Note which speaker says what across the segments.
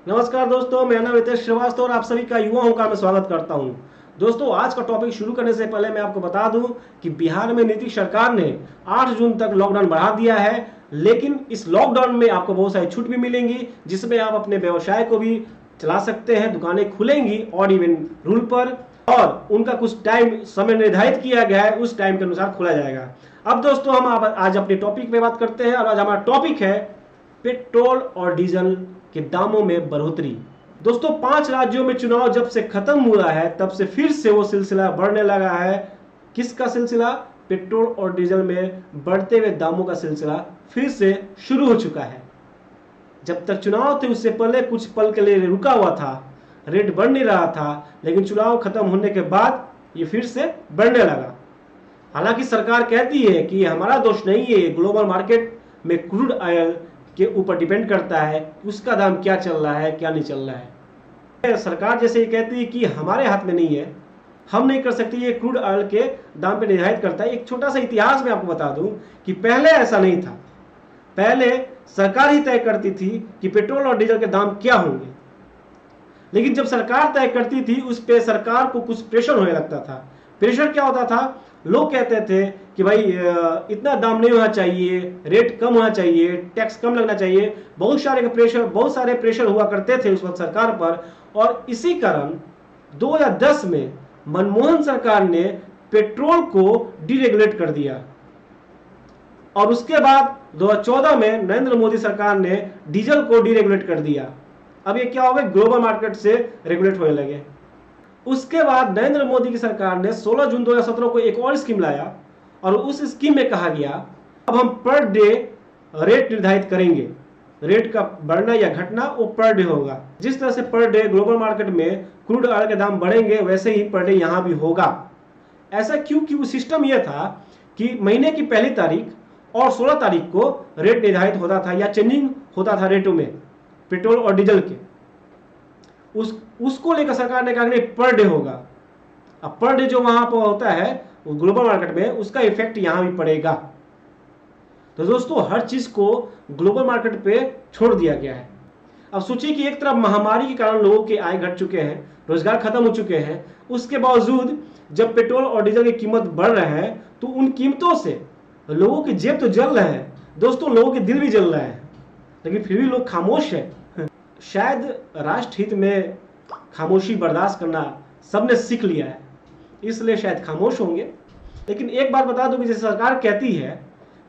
Speaker 1: नमस्कार दोस्तों, मेरा नाम रितेश श्रीवास्तव और आप सभी का युवा होकर मैं स्वागत करता हूं। दोस्तों, आज का टॉपिक शुरू करने से पहले मैं आपको बता दूं कि बिहार में नीतीश सरकार ने 8 जून तक लॉकडाउन बढ़ा दिया है। लेकिन इस लॉकडाउन में आपको बहुत सारी छूट भी मिलेंगी, जिसमें आप अपने व्यवसाय को भी चला सकते हैं। दुकानें खुलेंगी और इवन रूल पर, और उनका कुछ टाइम समय निर्धारित किया गया है, उस टाइम के अनुसार खोला जाएगा। अब दोस्तों, हम आज अपने टॉपिक पे बात करते हैं और आज हमारा टॉपिक है पेट्रोल और डीजल के दामों में बढ़ोतरी। दोस्तों, 5 राज्यों में चुनाव जब से खत्म हुआ है तब से फिर से वो सिलसिला बढ़ने लगा है। किसका सिलसिला? पेट्रोल और डीजल में बढ़ते हुए दामों का सिलसिला फिर से शुरू हो चुका है। जब तक चुनाव थे उससे पहले कुछ पल के लिए रुका हुआ था, रेट बढ़ नहीं रहा था, लेकिन चुनाव खत्म होने के बाद ये फिर से बढ़ने लगा। हालांकि सरकार कहती है कि हमारा दोष नहीं है, ग्लोबल मार्केट में क्रूड ऑयल के ऊपर डिपेंड करता है उसका दाम क्या चल रहा है क्या नहीं चल रहा है। सरकार जैसे ये कहती है कि हमारे हाथ में नहीं है, हम नहीं कर सकते, ये क्रूड ऑयल के दाम पे निर्धारित करता है। एक छोटा सा इतिहास में आपको बता दूं कि पहले ऐसा नहीं था। पहले सरकार ही तय करती थी कि पेट्रोल और डीजल के दाम क्या होंगे, लेकिन जब सरकार तय करती थी उस पे सरकार को कुछ प्रेशर होने लगता था। प्रेशर क्या होता था? लोग कहते थे कि भाई इतना दाम नहीं होना चाहिए, रेट कम होना चाहिए, टैक्स कम लगना चाहिए। बहुत सारे प्रेशर हुआ करते थे उस वक्त सरकार पर। और इसी कारण 2010 में मनमोहन सरकार ने पेट्रोल को डीरेगुलेट कर दिया, और उसके बाद 2014 में नरेंद्र मोदी सरकार ने डीजल को डीरेगुलेट कर दिया। अब ये क्या हो गया? ग्लोबल मार्केट से रेगुलेट होने लगे। उसके बाद नरेंद्र मोदी की सरकार ने 16 जून 2017 को एक और स्कीम लाया, और उस स्कीम में कहा गया अब हम पर डे रेट निर्धारित करेंगे। रेट का बढ़ना या घटना वो पर डे होगा। जिस तरह से पर डे ग्लोबल मार्केट में क्रूड ऑयल के दाम बढ़ेंगे, वैसे ही पर डे यहां भी होगा। ऐसा क्योंकि वो सिस्टम यह था कि महीने की पहली तारीख और 16 तारीख को रेट निर्धारित होता था या चेंजिंग होता था रेटों में पेट्रोल और डीजल के। उसको लेकर सरकार ने कहा कि पर डे होगा। अब पर डे जो वहां पर होता है ग्लोबल मार्केट में, उसका इफेक्ट यहां भी पड़ेगा। तो दोस्तों, हर चीज को ग्लोबल मार्केट पे छोड़ दिया गया है। अब सोचिए कि एक तरफ महामारी के कारण लोगों के आय घट चुके हैं, रोजगार खत्म हो चुके हैं, उसके बावजूद जब पेट्रोल और डीजल की कीमत बढ़ रहे हैं तो उन कीमतों से लोगों की जेब तो जल रहे हैं दोस्तों, लोगों के दिल भी जल रहे हैं, लेकिन फिर भी लोग खामोश है। शायद राष्ट्र हित में खामोशी बर्दाश्त करना सबने सीख लिया है, इसलिए शायद खामोश होंगे। लेकिन एक बात बता दूं कि जैसे सरकार कहती है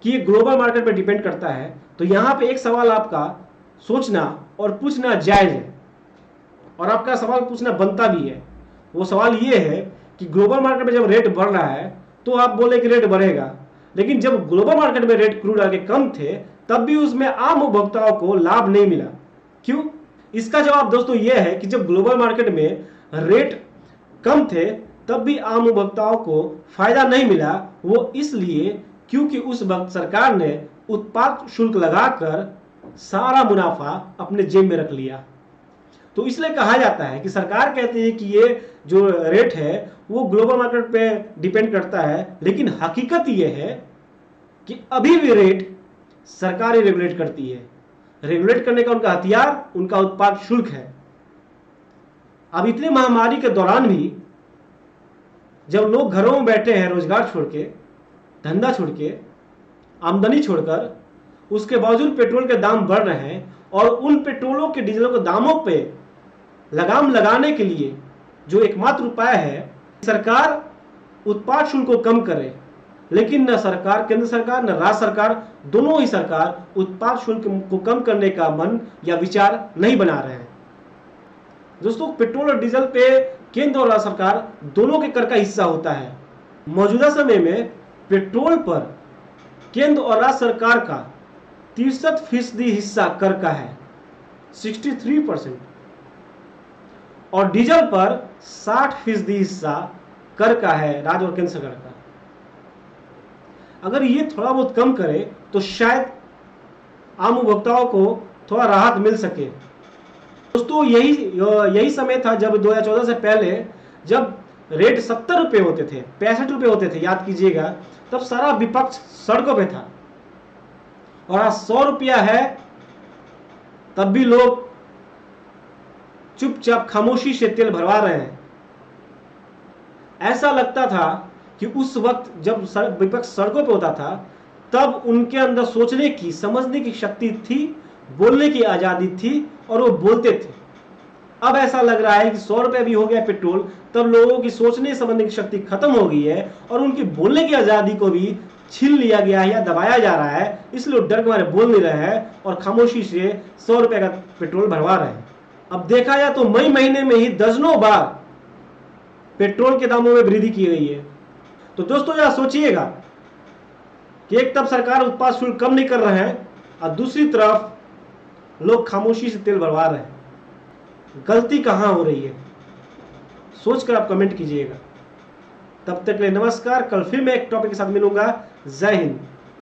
Speaker 1: कि ये ग्लोबल मार्केट पर डिपेंड करता है, तो यहां पे एक सवाल आपका सोचना और पूछना जायज है, और आपका सवाल पूछना बनता भी है। वो सवाल ये है कि ग्लोबल मार्केट में जब रेट बढ़ रहा है तो आप बोले कि रेट बढ़ेगा, लेकिन जब ग्लोबल मार्केट में रेट क्रूड आगे कम थे तब भी उसमें आम उपभोक्ताओं को लाभ नहीं मिला। क्यों? इसका जवाब दोस्तों यह है कि जब ग्लोबल मार्केट में रेट कम थे तब भी आम उपभोक्ताओं को फायदा नहीं मिला। वो इसलिए क्योंकि उस वक्त सरकार ने उत्पाद शुल्क लगाकर सारा मुनाफा अपने जेब में रख लिया। तो इसलिए कहा जाता है कि सरकार कहती है कि ये जो रेट है वो ग्लोबल मार्केट पे डिपेंड करता है, लेकिन हकीकत ये है कि अभी भी रेट सरकार ही रेगुलेट करती है। रेगुलेट करने का उनका हथियार उनका उत्पाद शुल्क है। अब इतनी महामारी के दौरान भी जब लोग घरों में बैठे हैं, रोजगार छोड़ के, धंधा छोड़ के, आमदनी छोड़कर, उसके बावजूद पेट्रोल के दाम बढ़ रहे हैं, और उन पेट्रोलों के डीजलों के दामों पे लगाम लगाने के लिए जो एकमात्र उपाय है, सरकार उत्पाद शुल्क को कम करे। लेकिन न सरकार, केंद्र सरकार न राज्य सरकार, दोनों ही सरकार उत्पाद शुल्क को कम करने का मन या विचार नहीं बना रहे हैं। दोस्तों, पेट्रोल और डीजल पे केंद्र और राज्य सरकार दोनों के कर का हिस्सा होता है। मौजूदा समय में पेट्रोल पर केंद्र और राज्य सरकार का 63% हिस्सा कर का है, 63%, और डीजल पर 60% हिस्सा कर का है, राज्य और केंद्र सरकार का। अगर ये थोड़ा बहुत कम करे तो शायद आम उपभोक्ताओं को थोड़ा राहत मिल सके। दोस्तों, यही समय था जब 2014 से पहले जब रेट 70 रुपये होते थे, 65 रुपये होते थे, याद कीजिएगा, तब सारा विपक्ष सड़कों पे था। और आज 100 रुपया है तब भी लोग चुपचाप खामोशी से तेल भरवा रहे हैं। ऐसा लगता था कि उस वक्त जब विपक्ष सड़कों पर होता था तब उनके अंदर सोचने की, समझने की शक्ति थी, बोलने की आजादी थी और वो बोलते थे। अब ऐसा लग रहा है कि 100 रुपए भी हो गया पेट्रोल, तब लोगों की सोचने समझने की शक्ति खत्म हो गई है और उनकी बोलने की आजादी को भी छीन लिया गया है या दबाया जा रहा है। इसलिए डर के मारे बोल नहीं रहे हैं और खामोशी से 100 रुपए का पेट्रोल भरवा रहे हैं। अब देखा जाए तो मई महीने में ही दर्जनों बार पेट्रोल के दामों में वृद्धि की गई है। तो दोस्तों जरा सोचिएगा कि एक तरफ सरकार उत्पाद शुल्क कम नहीं कर रहे हैं और दूसरी तरफ लोग खामोशी से तेल भरवा रहे हैं। गलती कहां हो रही है, सोचकर आप कमेंट कीजिएगा। तब तक के लिए नमस्कार। कल फिर मैं एक टॉपिक के साथ मिलूंगा। जय हिंद।